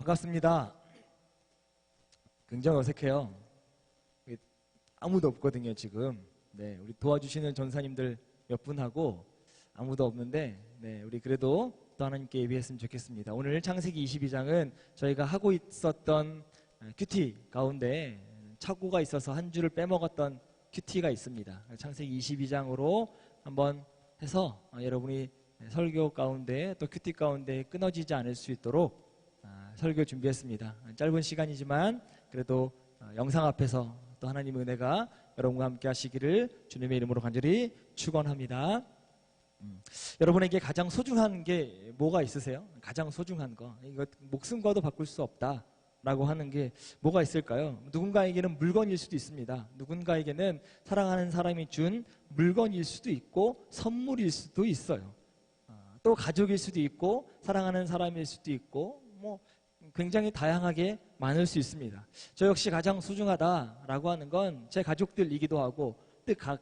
반갑습니다. 굉장히 어색해요. 아무도 없거든요, 지금. 네, 우리 도와주시는 전사님들 몇 분하고 아무도 없는데, 네, 우리 그래도 또 하나님께 예배했으면 좋겠습니다. 오늘 창세기 22장은 저희가 하고 있었던 큐티 가운데 착오가 있어서 한 줄을 빼먹었던 큐티가 있습니다. 창세기 22장으로 한번 해서 여러분이 설교 가운데 또 큐티 가운데 끊어지지 않을 수 있도록 설교 준비했습니다. 짧은 시간이지만 그래도 영상 앞에서 또 하나님의 은혜가 여러분과 함께 하시기를 주님의 이름으로 간절히 축원합니다. 여러분에게 가장 소중한 게 뭐가 있으세요? 가장 소중한 거. 이거 목숨과도 바꿀 수 없다 라고 하는 게 뭐가 있을까요? 누군가에게는 물건일 수도 있습니다. 누군가에게는 사랑하는 사람이 준 물건일 수도 있고 선물일 수도 있어요. 또 가족일 수도 있고 사랑하는 사람일 수도 있고 뭐 굉장히 다양하게 많을 수 있습니다. 저 역시 가장 소중하다라고 하는 건 제 가족들이기도 하고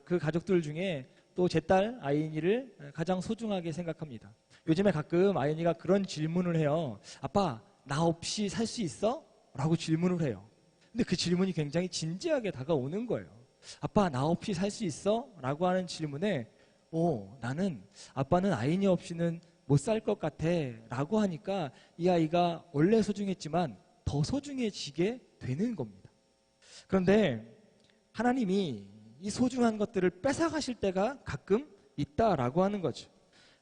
그 가족들 중에 또 제 딸 아이니를 가장 소중하게 생각합니다. 요즘에 가끔 아이니가 그런 질문을 해요. 아빠, 나 없이 살 수 있어? 라고 질문을 해요. 근데 그 질문이 굉장히 진지하게 다가오는 거예요. 아빠, 나 없이 살 수 있어? 라고 하는 질문에 나는 아빠는 아이니 없이는 못 살 것 같아 라고 하니까 이 아이가 원래 소중했지만 더 소중해지게 되는 겁니다. 그런데 하나님이 이 소중한 것들을 뺏어가실 때가 가끔 있다라고 하는 거죠.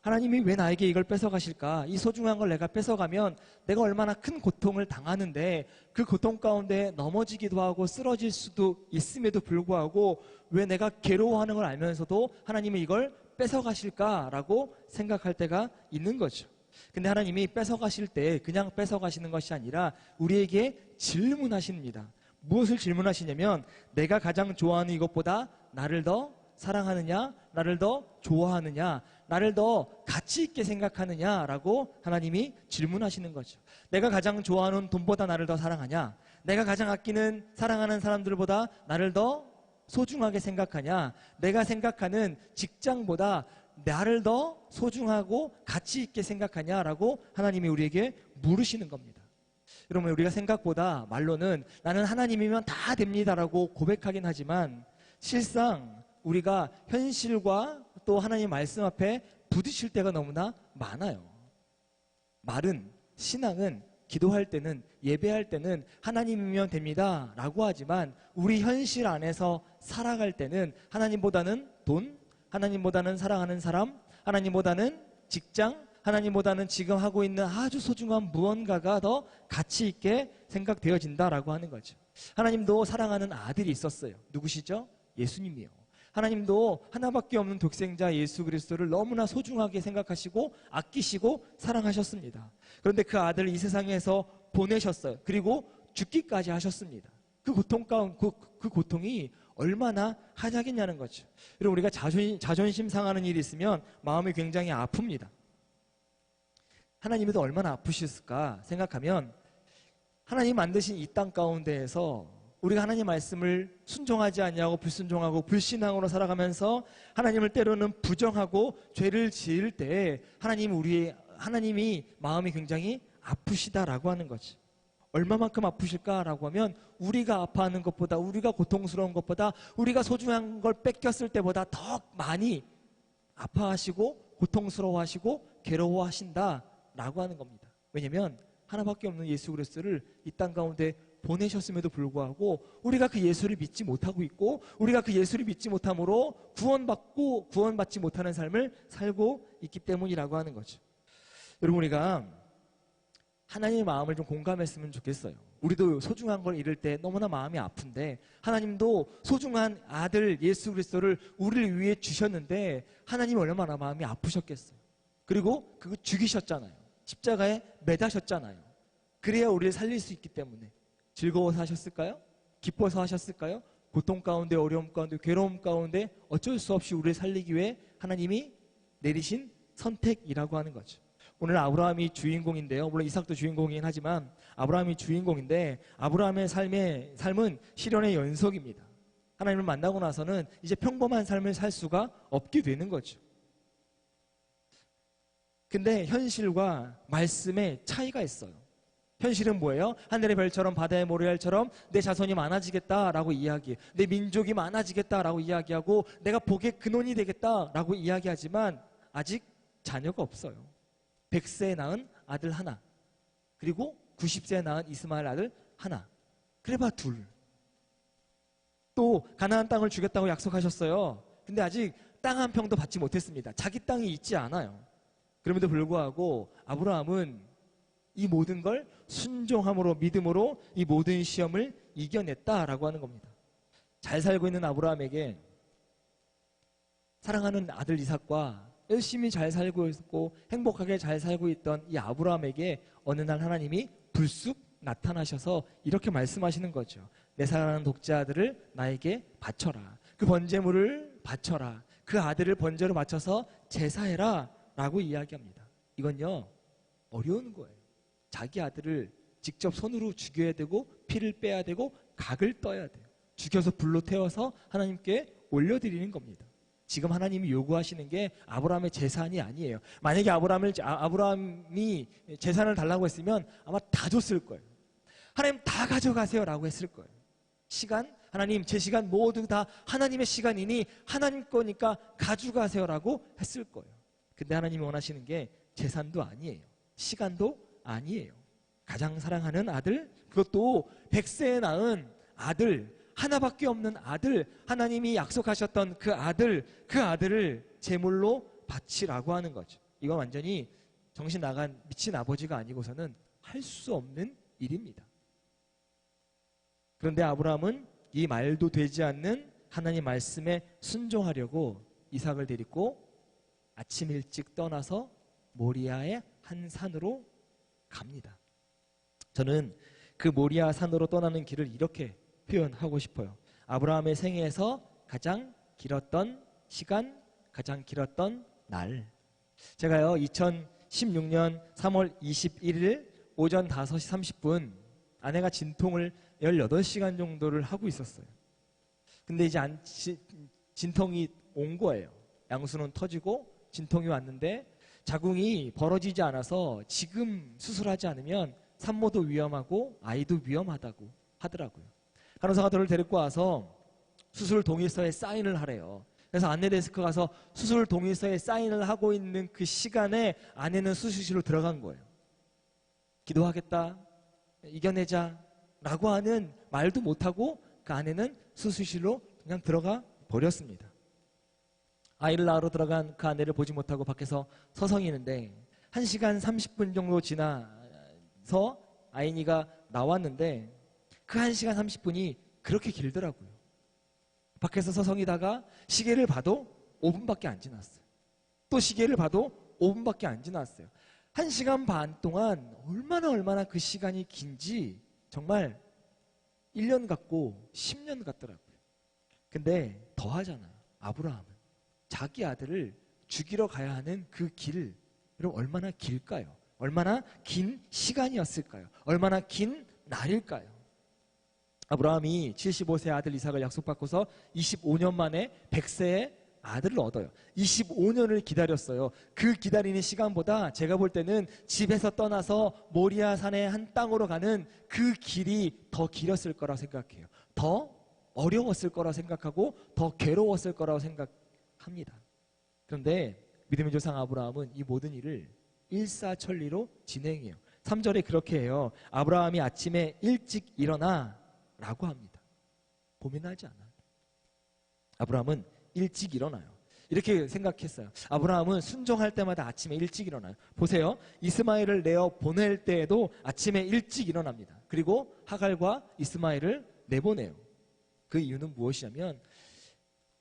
하나님이 왜 나에게 이걸 뺏어가실까? 이 소중한 걸 내가 뺏어가면 내가 얼마나 큰 고통을 당하는데 그 고통 가운데 넘어지기도 하고 쓰러질 수도 있음에도 불구하고 왜 내가 괴로워하는 걸 알면서도 하나님이 이걸 뺏어가실까라고 생각할 때가 있는 거죠. 근데 하나님이 뺏어가실 때 그냥 뺏어가시는 것이 아니라 우리에게 질문하십니다. 무엇을 질문하시냐면 내가 가장 좋아하는 이것보다 나를 더 사랑하느냐, 나를 더 좋아하느냐, 나를 더 가치 있게 생각하느냐라고 하나님이 질문하시는 거죠. 내가 가장 좋아하는 돈보다 나를 더 사랑하냐, 내가 가장 아끼는 사랑하는 사람들보다 나를 더 소중하게 생각하냐, 내가 생각하는 직장보다 나를 더 소중하고 가치 있게 생각하냐라고 하나님이 우리에게 물으시는 겁니다. 여러분, 우리가 생각보다 말로는 나는 하나님이면 다 됩니다라고 고백하긴 하지만 실상 우리가 현실과 또 하나님 말씀 앞에 부딪힐 때가 너무나 많아요. 말은, 신앙은, 기도할 때는, 예배할 때는 하나님이면 됩니다 라고 하지만 우리 현실 안에서 살아갈 때는 하나님보다는 돈, 하나님보다는 사랑하는 사람, 하나님보다는 직장, 하나님보다는 지금 하고 있는 아주 소중한 무언가가 더 가치 있게 생각되어진다라고 하는 거죠. 하나님도 사랑하는 아들이 있었어요. 누구시죠? 예수님이요. 하나님도 하나밖에 없는 독생자 예수 그리스도를 너무나 소중하게 생각하시고 아끼시고 사랑하셨습니다. 그런데 그 아들을 이 세상에서 보내셨어요. 그리고 죽기까지 하셨습니다. 그 고통이 얼마나 한약이냐는 거죠. 여러분, 우리가 자존심 상하는 일이 있으면 마음이 굉장히 아픕니다. 하나님도 얼마나 아프셨을까 생각하면 하나님 만드신 이 땅 가운데에서 우리가 하나님 말씀을 순종하지 않냐고 불순종하고 불신앙으로 살아가면서 하나님을 때로는 부정하고 죄를 지을 때 하나님이 마음이 굉장히 아프시다라고 하는 거지. 얼마만큼 아프실까라고 하면 우리가 아파하는 것보다, 우리가 고통스러운 것보다, 우리가 소중한 걸 뺏겼을 때보다 더 많이 아파하시고 고통스러워하시고 괴로워하신다라고 하는 겁니다. 왜냐하면 하나밖에 없는 예수 그리스도를 이 땅 가운데 보내셨음에도 불구하고 우리가 그 예수를 믿지 못하고 있고 우리가 그 예수를 믿지 못함으로 구원받지 못하는 삶을 살고 있기 때문이라고 하는 거죠. 여러분, 우리가 하나님의 마음을 좀 공감했으면 좋겠어요. 우리도 소중한 걸 잃을 때 너무나 마음이 아픈데 하나님도 소중한 아들 예수 그리스도를 우리를 위해 주셨는데 하나님이 얼마나 마음이 아프셨겠어요. 그리고 그거 죽이셨잖아요. 십자가에 매다셨잖아요. 그래야 우리를 살릴 수 있기 때문에. 즐거워서 하셨을까요? 기뻐서 하셨을까요? 고통 가운데, 어려움 가운데, 괴로움 가운데 어쩔 수 없이 우리를 살리기 위해 하나님이 내리신 선택이라고 하는 거죠. 오늘 아브라함이 주인공인데요. 물론 이삭도 주인공이긴 하지만 아브라함이 주인공인데 아브라함의 삶은 시련의 연속입니다. 하나님을 만나고 나서는 이제 평범한 삶을 살 수가 없게 되는 거죠. 근데 현실과 말씀의 차이가 있어요. 현실은 뭐예요? 하늘의 별처럼 바다의 모래알처럼 내 자손이 많아지겠다라고 이야기해. 내 민족이 많아지겠다라고 이야기하고 내가 복의 근원이 되겠다라고 이야기하지만 아직 자녀가 없어요. 100세에 낳은 아들 하나, 그리고 90세에 낳은 이스마엘 아들 하나. 그래봐 둘. 또 가나안 땅을 주겠다고 약속하셨어요. 근데 아직 땅 한 평도 받지 못했습니다. 자기 땅이 있지 않아요. 그럼에도 불구하고 아브라함은 이 모든 걸 순종함으로, 믿음으로 이 모든 시험을 이겨냈다라고 하는 겁니다. 잘 살고 있는 아브라함에게 사랑하는 아들 이삭과 열심히 잘 살고 있고 행복하게 잘 살고 있던 이 아브라함에게 어느 날 하나님이 불쑥 나타나셔서 이렇게 말씀하시는 거죠. 내 사랑하는 독자 아들을 나에게 바쳐라. 그 번제물을 바쳐라. 그 아들을 번제로 바쳐서 제사해라 라고 이야기합니다. 이건요, 어려운 거예요. 자기 아들을 직접 손으로 죽여야 되고 피를 빼야 되고 각을 떠야 돼요. 죽여서 불로 태워서 하나님께 올려드리는 겁니다. 지금 하나님이 요구하시는 게 아브라함의 재산이 아니에요. 만약에 아브라함이 재산을 달라고 했으면 아마 다 줬을 거예요. 하나님 다 가져가세요 라고 했을 거예요. 시간, 하나님 제 시간 모두 다 하나님의 시간이니 하나님 거니까 가져가세요 라고 했을 거예요. 근데 하나님이 원하시는 게 재산도 아니에요. 시간도 아니에요. 가장 사랑하는 아들, 그것도 100세에 낳은 아들, 하나밖에 없는 아들, 하나님이 약속하셨던 그 아들을 제물로 바치라고 하는 거죠. 이건 완전히 정신 나간 미친 아버지가 아니고서는 할 수 없는 일입니다. 그런데 아브라함은 이 말도 되지 않는 하나님 말씀에 순종하려고 이삭을 데리고 아침 일찍 떠나서 모리아의 한 산으로 갑니다. 저는 그 모리아 산으로 떠나는 길을 이렇게 표현하고 싶어요. 아브라함의 생애에서 가장 길었던 시간, 가장 길었던 날. 제가요 2016년 3월 21일 오전 5시 30분 아내가 진통을 18시간 정도를 하고 있었어요. 근데 이제 진통이 온 거예요. 양수는 터지고 진통이 왔는데 자궁이 벌어지지 않아서 지금 수술하지 않으면 산모도 위험하고 아이도 위험하다고 하더라고요. 간호사가 저를 데리고 와서 수술 동의서에 사인을 하래요. 그래서 안내데스크 가서 수술 동의서에 사인을 하고 있는 그 시간에 아내는 수술실로 들어간 거예요. 기도하겠다, 이겨내자 라고 하는 말도 못하고 그 아내는 수술실로 그냥 들어가 버렸습니다. 아이를 낳으러 들어간 그 아내를 보지 못하고 밖에서 서성이는데 1시간 30분 정도 지나서 아이니가 나왔는데 그 1시간 30분이 그렇게 길더라고요. 밖에서 서성이다가 시계를 봐도 5분밖에 안 지났어요. 또 시계를 봐도 5분밖에 안 지났어요. 1시간 반 동안 얼마나 그 시간이 긴지 정말 1년 같고 10년 같더라고요. 근데 더 하잖아요. 아브라함은 자기 아들을 죽이러 가야 하는 그 길, 여러분 얼마나 길까요? 얼마나 긴 시간이었을까요? 얼마나 긴 날일까요? 아브라함이 75세 아들 이삭을 약속받고서 25년 만에 100세의 아들을 얻어요. 25년을 기다렸어요. 그 기다리는 시간보다 제가 볼 때는 집에서 떠나서 모리아 산의 한 땅으로 가는 그 길이 더 길었을 거라고 생각해요. 더 어려웠을 거라고 생각하고 더 괴로웠을 거라고 생각합니다. 그런데 믿음의 조상 아브라함은 이 모든 일을 일사천리로 진행해요. 3절에 그렇게 해요. 아브라함이 아침에 일찍 일어나 라고 합니다. 고민하지 않아요. 아브라함은 일찍 일어나요. 이렇게 생각했어요. 아브라함은 순종할 때마다 아침에 일찍 일어나요. 보세요. 이스마엘을 내어 보낼 때에도 아침에 일찍 일어납니다. 그리고 하갈과 이스마엘을 내보내요. 그 이유는 무엇이냐면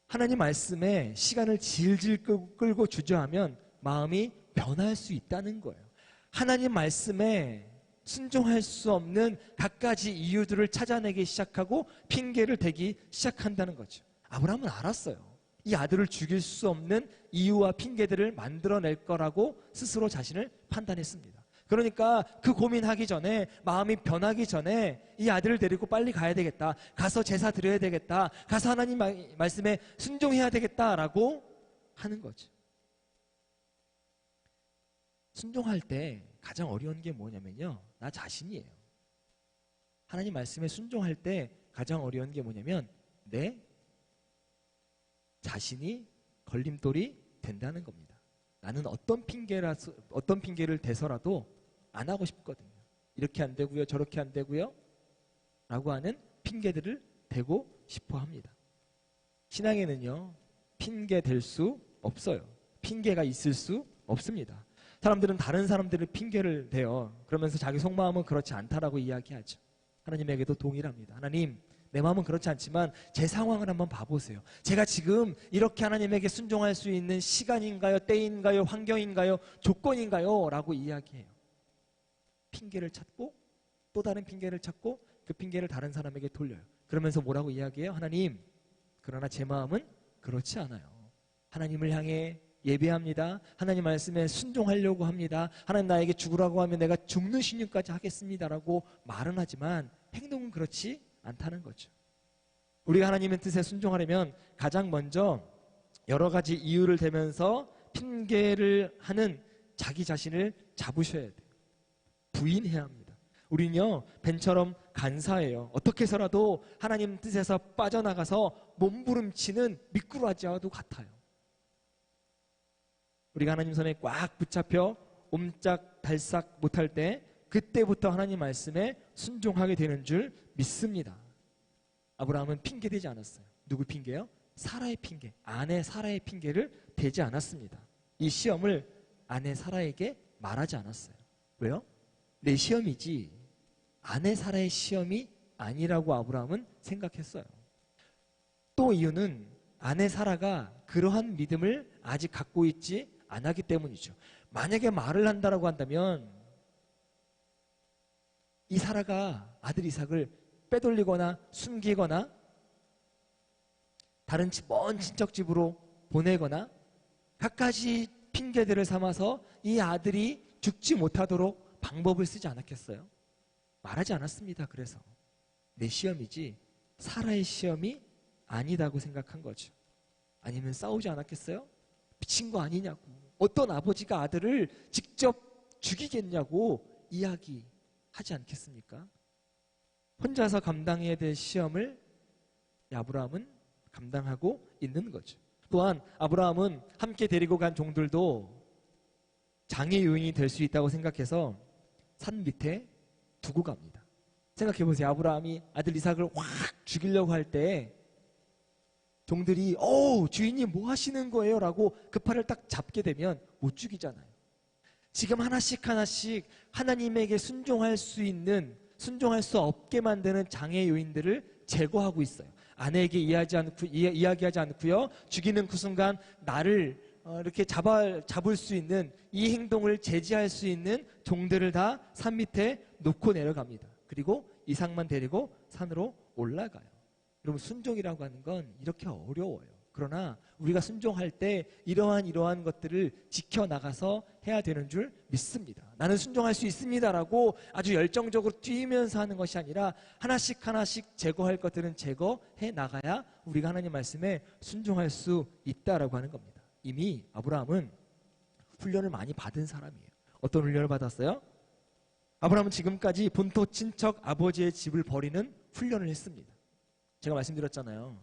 하나님 말씀에 시간을 질질 끌고 주저하면 마음이 변할 수 있다는 거예요. 하나님 말씀에 순종할 수 없는 갖가지 이유들을 찾아내기 시작하고 핑계를 대기 시작한다는 거죠. 아브라함은 알았어요. 이 아들을 죽일 수 없는 이유와 핑계들을 만들어낼 거라고 스스로 자신을 판단했습니다. 그러니까 그 고민하기 전에, 마음이 변하기 전에 이 아들을 데리고 빨리 가야 되겠다, 가서 제사 드려야 되겠다, 가서 하나님 말씀에 순종해야 되겠다라고 하는 거죠. 순종할 때 가장 어려운 게 뭐냐면요, 나 자신이에요. 하나님 말씀에 순종할 때 가장 어려운 게 뭐냐면 내 자신이 걸림돌이 된다는 겁니다. 나는 어떤 핑계를 대서라도 안 하고 싶거든요. 이렇게 안 되고요, 저렇게 안 되고요 라고 하는 핑계들을 대고 싶어 합니다. 신앙에는요, 핑계 댈 수 없어요. 핑계가 있을 수 없습니다. 사람들은 다른 사람들을 핑계를 대요. 그러면서 자기 속마음은 그렇지 않다라고 이야기하죠. 하나님에게도 동일합니다. 하나님, 내 마음은 그렇지 않지만 제 상황을 한번 봐보세요. 제가 지금 이렇게 하나님에게 순종할 수 있는 시간인가요? 때인가요? 환경인가요? 조건인가요? 라고 이야기해요. 핑계를 찾고 또 다른 핑계를 찾고 그 핑계를 다른 사람에게 돌려요. 그러면서 뭐라고 이야기해요? 하나님, 그러나 제 마음은 그렇지 않아요. 하나님을 향해 예배합니다. 하나님 말씀에 순종하려고 합니다. 하나님 나에게 죽으라고 하면 내가 죽는 신용까지 하겠습니다라고 말은 하지만 행동은 그렇지 않다는 거죠. 우리가 하나님의 뜻에 순종하려면 가장 먼저 여러 가지 이유를 대면서 핑계를 하는 자기 자신을 잡으셔야 돼요. 부인해야 합니다. 우리는요, 뱀처럼 간사해요. 어떻게 해서라도 하나님 뜻에서 빠져나가서 몸부림치는 미꾸라지와도 같아요. 우리가 하나님 손에 꽉 붙잡혀 옴짝달싹 못할 때 그때부터 하나님 말씀에 순종하게 되는 줄 믿습니다. 아브라함은 핑계대지 않았어요. 누구 핑계요? 사라의 핑계, 아내 사라의 핑계를 대지 않았습니다. 이 시험을 아내 사라에게 말하지 않았어요. 왜요? 내 시험이지 아내 사라의 시험이 아니라고 아브라함은 생각했어요. 또 이유는 아내 사라가 그러한 믿음을 아직 갖고 있지 않았기 때문이죠. 만약에 말을 한다라고 한다면 이 사라가 아들 이삭을 빼돌리거나 숨기거나 다른 먼 친척 집으로 보내거나 갖가지 핑계들을 삼아서 이 아들이 죽지 못하도록 방법을 쓰지 않았겠어요? 말하지 않았습니다. 그래서 내 시험이지 사라의 시험이 아니다고 생각한 거죠. 아니면 싸우지 않았겠어요? 미친 거 아니냐고, 어떤 아버지가 아들을 직접 죽이겠냐고 이야기하지 않겠습니까? 혼자서 감당해야 될 시험을 아브라함은 감당하고 있는 거죠. 또한 아브라함은 함께 데리고 간 종들도 장애 요인이 될 수 있다고 생각해서 산 밑에 두고 갑니다. 생각해 보세요. 아브라함이 아들 이삭을 확 죽이려고 할 때 종들이 주인님 뭐 하시는 거예요? 라고 그 팔을 딱 잡게 되면 못 죽이잖아요. 지금 하나씩 하나씩 하나님에게 순종할 수 있는, 순종할 수 없게 만드는 장애 요인들을 제거하고 있어요. 아내에게 이야기하지 않고요. 죽이는 그 순간 나를 이렇게 잡을 수 있는 이 행동을 제지할 수 있는 종들을 다 산 밑에 놓고 내려갑니다. 그리고 이삭만 데리고 산으로 올라가요. 여러분, 순종이라고 하는 건 이렇게 어려워요. 그러나 우리가 순종할 때 이러한 것들을 지켜나가서 해야 되는 줄 믿습니다. 나는 순종할 수 있습니다라고 아주 열정적으로 뛰면서 하는 것이 아니라 하나씩 하나씩 제거할 것들은 제거해 나가야 우리가 하나님 말씀에 순종할 수 있다라고 하는 겁니다. 이미 아브라함은 훈련을 많이 받은 사람이에요. 어떤 훈련을 받았어요? 아브라함은 지금까지 본토 친척 아버지의 집을 버리는 훈련을 했습니다. 제가 말씀드렸잖아요.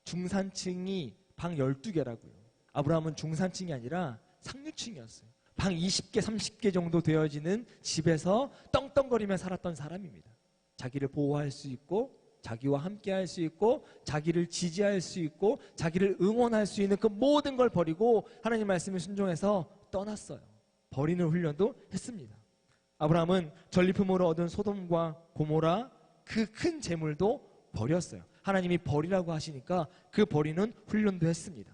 중산층이 방 12개라고요. 아브라함은 중산층이 아니라 상류층이었어요. 방 20개, 30개 정도 되어지는 집에서 떵떵거리며 살았던 사람입니다. 자기를 보호할 수 있고, 자기와 함께 할 수 있고, 자기를 지지할 수 있고, 자기를 응원할 수 있는 그 모든 걸 버리고 하나님 말씀에 순종해서 떠났어요. 버리는 훈련도 했습니다. 아브라함은 전리품으로 얻은 소돔과 고모라 그 큰 재물도 버렸어요. 하나님이 버리라고 하시니까 그 버리는 훈련도 했습니다.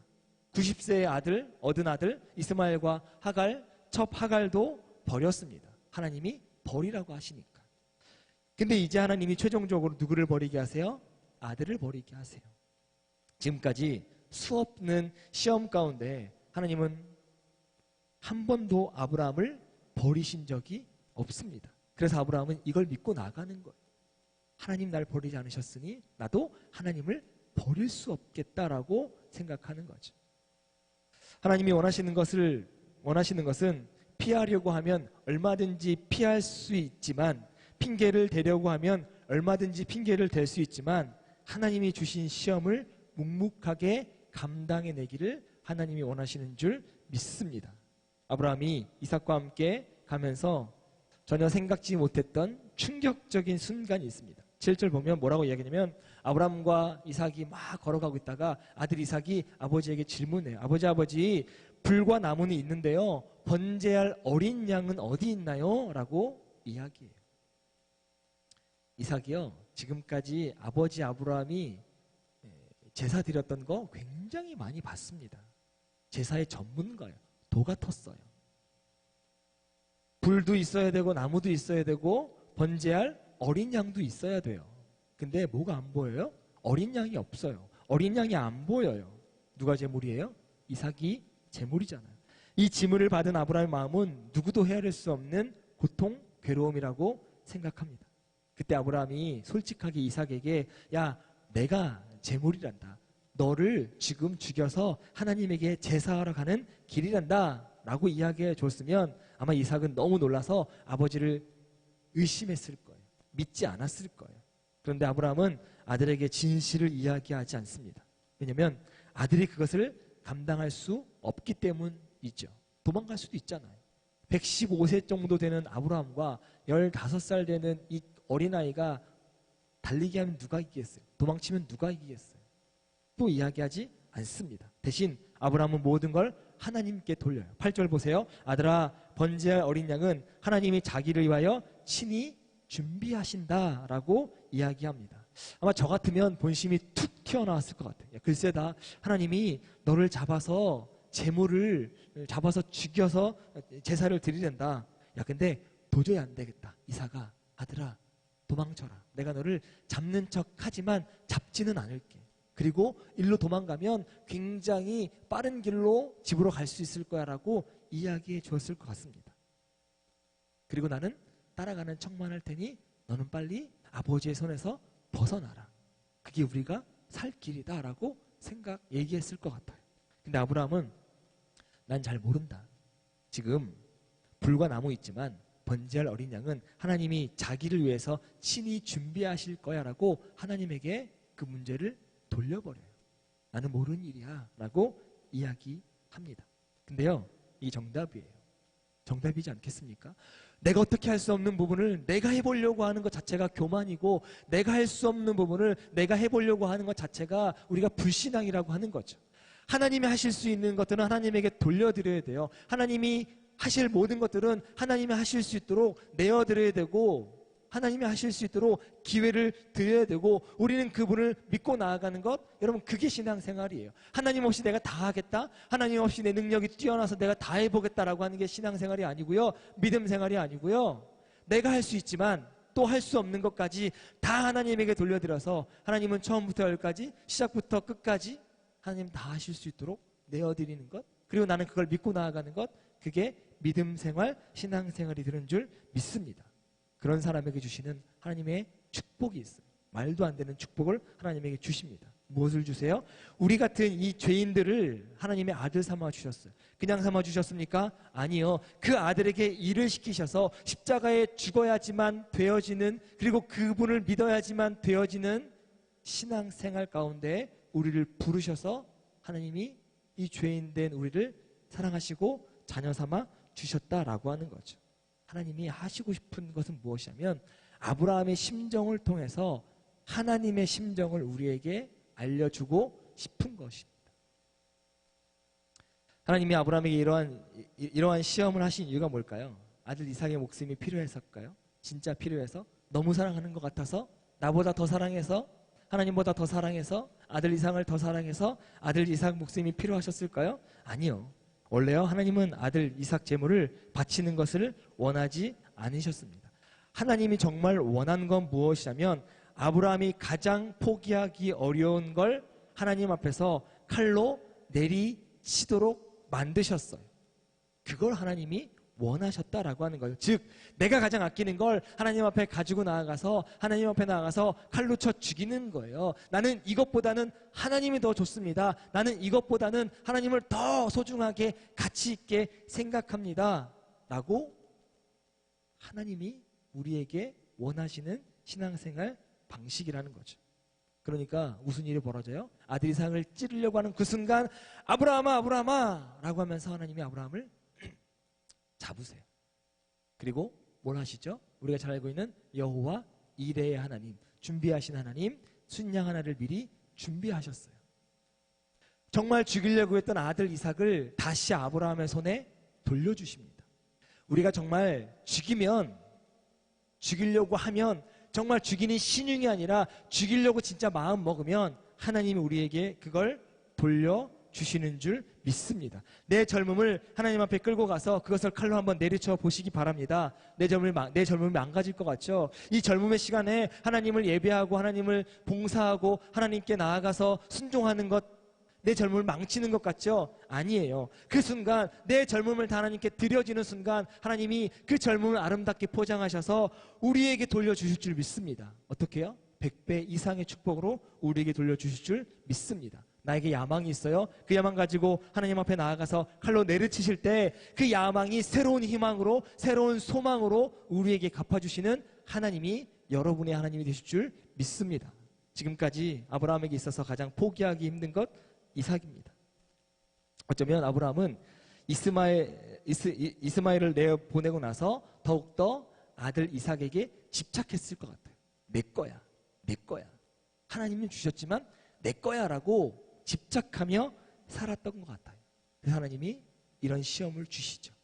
90세의 아들, 얻은 아들 이스마엘과 하갈, 첩 하갈도 버렸습니다. 하나님이 버리라고 하시니까. 근데 이제 하나님이 최종적으로 누구를 버리게 하세요? 아들을 버리게 하세요. 지금까지 수없는 시험 가운데 하나님은 한 번도 아브라함을 버리신 적이 없습니다. 그래서 아브라함은 이걸 믿고 나가는 거예요. 하나님 날 버리지 않으셨으니 나도 하나님을 버릴 수 없겠다라고 생각하는 거죠. 하나님이 원하시는 것은 피하려고 하면 얼마든지 피할 수 있지만, 핑계를 대려고 하면 얼마든지 핑계를 댈 수 있지만, 하나님이 주신 시험을 묵묵하게 감당해내기를 하나님이 원하시는 줄 믿습니다. 아브라함이 이삭과 함께 가면서 전혀 생각지 못했던 충격적인 순간이 있습니다. 7절 보면 뭐라고 이야기하냐면, 아브라함과 이삭이 막 걸어가고 있다가 아들 이삭이 아버지에게 질문해요. 아버지, 불과 나무는 있는데요, 번제할 어린 양은 어디 있나요? 라고 이야기해요. 이삭이요, 지금까지 아버지 아브라함이 제사 드렸던 거 굉장히 많이 봤습니다. 제사의 전문가예요. 도 같았어요. 불도 있어야 되고 나무도 있어야 되고 번제할 어린 양도 있어야 돼요. 근데 뭐가 안 보여요? 어린 양이 없어요. 어린 양이 안 보여요. 누가 제물이에요? 이삭이 제물이잖아요. 이 지물을 받은 아브라함의 마음은 누구도 헤아릴 수 없는 고통, 괴로움이라고 생각합니다. 그때 아브라함이 솔직하게 이삭에게, 야, 내가 제물이란다. 너를 지금 죽여서 하나님에게 제사하러 가는 길이란다 라고 이야기해 줬으면 아마 이삭은 너무 놀라서 아버지를 의심했을 거예요. 믿지 않았을 거예요. 그런데 아브라함은 아들에게 진실을 이야기하지 않습니다. 왜냐하면 아들이 그것을 감당할 수 없기 때문이죠. 도망갈 수도 있잖아요. 115세 정도 되는 아브라함과 15살 되는 이 어린아이가 달리기 하면 누가 이기겠어요? 도망치면 누가 이기겠어요? 또 이야기하지 않습니다. 대신 아브라함은 모든 걸 하나님께 돌려요. 8절 보세요. 아들아, 번제할 어린 양은 하나님이 자기를 위하여 친히 준비하신다라고 이야기합니다. 아마 저 같으면 본심이 툭 튀어나왔을 것 같아요. 글쎄다, 하나님이 너를 잡아서 제물을 잡아서 죽여서 제사를 드리랜다. 야, 근데 도저히 안 되겠다. 이삭아, 아들아, 도망쳐라. 내가 너를 잡는 척 하지만 잡지는 않을게. 그리고 일로 도망가면 굉장히 빠른 길로 집으로 갈 수 있을 거야 라고 이야기해 주었을 것 같습니다. 그리고 나는 따라가는 척만 할 테니 너는 빨리 아버지의 손에서 벗어나라. 그게 우리가 살 길이다 라고 얘기했을 것 같아요. 근데 아브라함은 난 잘 모른다. 지금 불과 나무 있지만 번제할 어린 양은 하나님이 자기를 위해서 친히 준비하실 거야 라고 하나님에게 그 문제를 돌려버려요. 나는 모르는 일이야 라고 이야기합니다. 근데요, 이 정답이에요. 정답이지 않겠습니까? 내가 어떻게 할 수 없는 부분을 내가 해보려고 하는 것 자체가 교만이고, 내가 할 수 없는 부분을 내가 해보려고 하는 것 자체가 우리가 불신앙이라고 하는 거죠. 하나님이 하실 수 있는 것들은 하나님에게 돌려드려야 돼요. 하나님이 하실 모든 것들은 하나님이 하실 수 있도록 내어드려야 되고, 하나님이 하실 수 있도록 기회를 드려야 되고, 우리는 그분을 믿고 나아가는 것, 여러분, 그게 신앙생활이에요. 하나님 없이 내가 다 하겠다, 하나님 없이 내 능력이 뛰어나서 내가 다 해보겠다라고 하는 게 신앙생활이 아니고요, 믿음생활이 아니고요, 내가 할 수 있지만 또 할 수 없는 것까지 다 하나님에게 돌려드려서 하나님은 처음부터 열까지, 시작부터 끝까지 하나님 다 하실 수 있도록 내어드리는 것, 그리고 나는 그걸 믿고 나아가는 것, 그게 믿음생활, 신앙생활이 되는 줄 믿습니다. 그런 사람에게 주시는 하나님의 축복이 있어요. 말도 안 되는 축복을 하나님에게 주십니다. 무엇을 주세요? 우리 같은 이 죄인들을 하나님의 아들 삼아 주셨어요. 그냥 삼아 주셨습니까? 아니요. 그 아들에게 일을 시키셔서 십자가에 죽어야지만 되어지는, 그리고 그분을 믿어야지만 되어지는 신앙생활 가운데 우리를 부르셔서 하나님이 이 죄인 된 우리를 사랑하시고 자녀 삼아 주셨다라고 하는 거죠. 하나님이 하시고 싶은 것은 무엇이냐면 아브라함의 심정을 통해서 하나님의 심정을 우리에게 알려주고 싶은 것입니다. 하나님이 아브라함에게 이러한 시험을 하신 이유가 뭘까요? 아들 이삭의 목숨이 필요해서일까요? 진짜 필요해서? 너무 사랑하는 것 같아서? 나보다 더 사랑해서? 하나님보다 더 사랑해서? 아들 이삭을 더 사랑해서 아들 이삭 목숨이 필요하셨을까요? 아니요. 원래요, 하나님은 아들 이삭 제물을 바치는 것을 원하지 않으셨습니다. 하나님이 정말 원한 건 무엇이냐면 아브라함이 가장 포기하기 어려운 걸 하나님 앞에서 칼로 내리치도록 만드셨어요. 그걸 하나님이 원하셨다라고 하는 거예요. 즉, 내가 가장 아끼는 걸 하나님 앞에 가지고 나아가서 하나님 앞에 나아가서 칼로 쳐 죽이는 거예요. 나는 이것보다는 하나님이 더 좋습니다. 나는 이것보다는 하나님을 더 소중하게 가치 있게 생각합니다. 라고 하나님이 우리에게 원하시는 신앙생활 방식이라는 거죠. 그러니까 무슨 일이 벌어져요? 아들 이삭을 찌르려고 하는 그 순간 아브라함아 아브라함아 라고 하면서 하나님이 아브라함을 잡으세요. 그리고 뭘 하시죠? 우리가 잘 알고 있는 여호와 이레의 하나님, 준비하신 하나님, 순양 하나를 미리 준비하셨어요. 정말 죽이려고 했던 아들 이삭을 다시 아브라함의 손에 돌려주십니다. 우리가 정말 죽이려고 하면 정말 죽이는 신용이 아니라 죽이려고 진짜 마음 먹으면 하나님이 우리에게 그걸 돌려주시는 줄 믿습니다. 내 젊음을 하나님 앞에 끌고 가서 그것을 칼로 한번 내리쳐 보시기 바랍니다. 내 젊음이 망가질 것 같죠? 이 젊음의 시간에 하나님을 예배하고 하나님을 봉사하고 하나님께 나아가서 순종하는 것, 내 젊음을 망치는 것 같죠? 아니에요. 그 순간 내 젊음을 다 하나님께 드려지는 순간 하나님이 그 젊음을 아름답게 포장하셔서 우리에게 돌려주실 줄 믿습니다. 어떻게 해요? 100배 이상의 축복으로 우리에게 돌려주실 줄 믿습니다. 나에게 야망이 있어요. 그 야망 가지고 하나님 앞에 나아가서 칼로 내리치실 때 그 야망이 새로운 희망으로, 새로운 소망으로 우리에게 갚아주시는 하나님이 여러분의 하나님이 되실 줄 믿습니다. 지금까지 아브라함에게 있어서 가장 포기하기 힘든 것 이삭입니다. 어쩌면 아브라함은 이스마엘을 내보내고 나서 더욱더 아들 이삭에게 집착했을 것 같아요. 내 거야, 내 거야. 하나님은 주셨지만 내 거야라고 집착하며 살았던 것 같아요. 그래서 하나님이 이런 시험을 주시죠.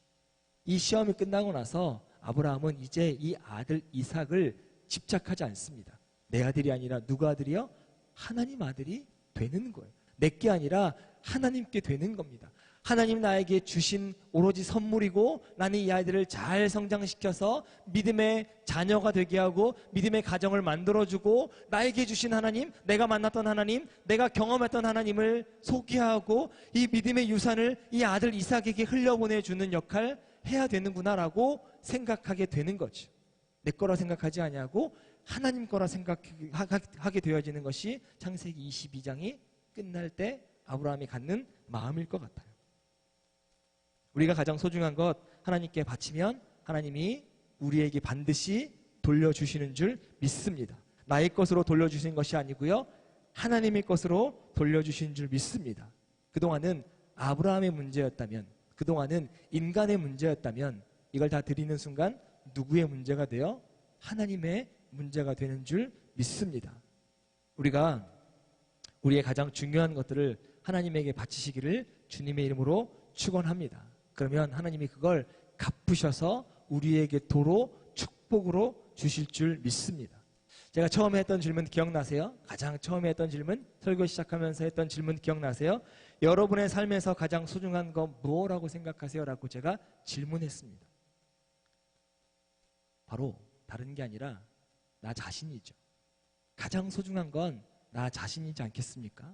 이 시험이 끝나고 나서 아브라함은 이제 이 아들 이삭을 집착하지 않습니다. 내 아들이 아니라 누구 아들이요? 하나님 아들이 되는 거예요. 내게 아니라 하나님께 되는 겁니다. 하나님 나에게 주신 오로지 선물이고 나는 이 아이들을 잘 성장시켜서 믿음의 자녀가 되게 하고 믿음의 가정을 만들어주고 나에게 주신 하나님, 내가 만났던 하나님, 내가 경험했던 하나님을 소개하고 이 믿음의 유산을 이 아들 이삭에게 흘려보내주는 역할 해야 되는구나라고 생각하게 되는 거죠. 내 거라 생각하지 아니하고 하나님 거라 생각하게 되어지는 것이 창세기 22장이 끝날 때 아브라함이 갖는 마음일 것 같아요. 우리가 가장 소중한 것 하나님께 바치면 하나님이 우리에게 반드시 돌려주시는 줄 믿습니다. 나의 것으로 돌려주시는 것이 아니고요, 하나님의 것으로 돌려주시는 줄 믿습니다. 그동안은 아브라함의 문제였다면, 그동안은 인간의 문제였다면 이걸 다 드리는 순간 누구의 문제가 되어? 하나님의 문제가 되는 줄 믿습니다. 우리가 우리의 가장 중요한 것들을 하나님에게 바치시기를 주님의 이름으로 축원합니다. 그러면 하나님이 그걸 갚으셔서 우리에게 도로 축복으로 주실 줄 믿습니다. 제가 처음에 했던 질문 기억나세요? 가장 처음에 했던 질문, 설교 시작하면서 했던 질문 기억나세요? 여러분의 삶에서 가장 소중한 건 뭐라고 생각하세요? 라고 제가 질문했습니다. 바로 다른 게 아니라 나 자신이죠. 가장 소중한 건 나 자신이지 않겠습니까?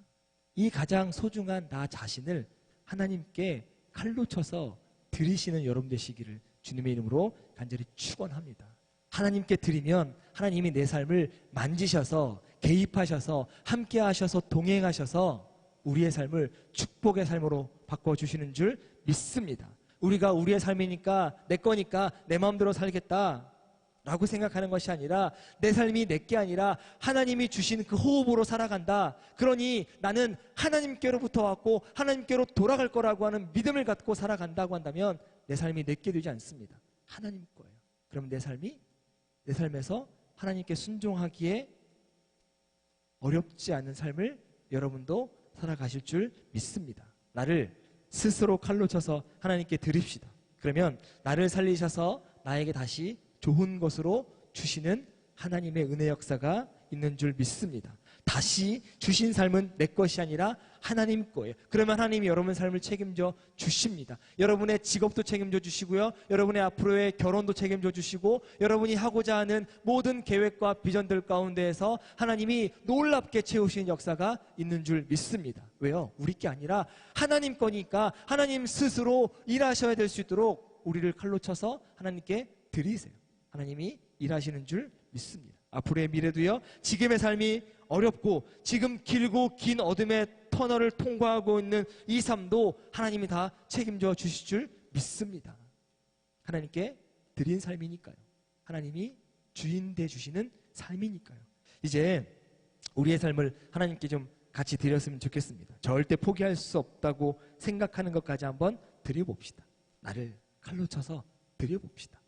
이 가장 소중한 나 자신을 하나님께 칼로 쳐서 드리시는 여러분 되시기를 주님의 이름으로 간절히 축원합니다. 하나님께 드리면 하나님이 내 삶을 만지셔서 개입하셔서 함께 하셔서 동행하셔서 우리의 삶을 축복의 삶으로 바꿔주시는 줄 믿습니다. 우리가 우리의 삶이니까 내 거니까 내 마음대로 살겠다 라고 생각하는 것이 아니라 내 삶이 내게 아니라 하나님이 주신 그 호흡으로 살아간다. 그러니 나는 하나님께로부터 왔고 하나님께로 돌아갈 거라고 하는 믿음을 갖고 살아간다고 한다면 내 삶이 내게 되지 않습니다. 하나님 거예요. 그럼 내 삶에서 하나님께 순종하기에 어렵지 않은 삶을 여러분도 살아가실 줄 믿습니다. 나를 스스로 칼로 쳐서 하나님께 드립시다. 그러면 나를 살리셔서 나에게 다시 좋은 것으로 주시는 하나님의 은혜 역사가 있는 줄 믿습니다. 다시 주신 삶은 내 것이 아니라 하나님 거예요. 그러면 하나님이 여러분의 삶을 책임져 주십니다. 여러분의 직업도 책임져 주시고요, 여러분의 앞으로의 결혼도 책임져 주시고, 여러분이 하고자 하는 모든 계획과 비전들 가운데에서 하나님이 놀랍게 채우시는 역사가 있는 줄 믿습니다. 왜요? 우리 게 아니라 하나님 거니까 하나님 스스로 일하셔야 될 수 있도록 우리를 칼로 쳐서 하나님께 드리세요. 하나님이 일하시는 줄 믿습니다. 앞으로의 미래도요, 지금의 삶이 어렵고 지금 길고 긴 어둠의 터널을 통과하고 있는 이 삶도 하나님이 다 책임져 주실 줄 믿습니다. 하나님께 드린 삶이니까요. 하나님이 주인 돼 주시는 삶이니까요. 이제 우리의 삶을 하나님께 좀 같이 드렸으면 좋겠습니다. 절대 포기할 수 없다고 생각하는 것까지 한번 드려봅시다. 나를 칼로 쳐서 드려봅시다.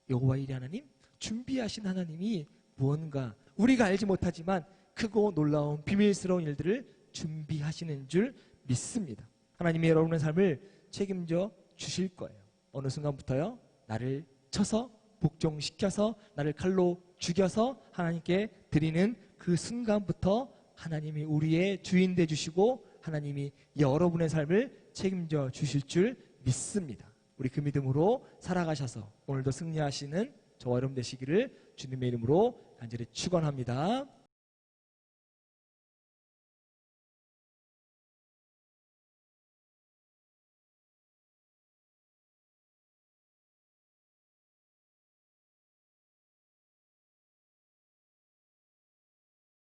여호와 이레 하나님, 준비하신 하나님이 무언가 우리가 알지 못하지만 크고 놀라운 비밀스러운 일들을 준비하시는 줄 믿습니다. 하나님이 여러분의 삶을 책임져 주실 거예요. 어느 순간부터요, 나를 쳐서 복종시켜서 나를 칼로 죽여서 하나님께 드리는 그 순간부터 하나님이 우리의 주인 돼 주시고 하나님이 여러분의 삶을 책임져 주실 줄 믿습니다. 우리 그 믿음으로 살아가셔서 오늘도 승리하시는 저와 여러분 되시기를 주님의 이름으로 간절히 축원합니다.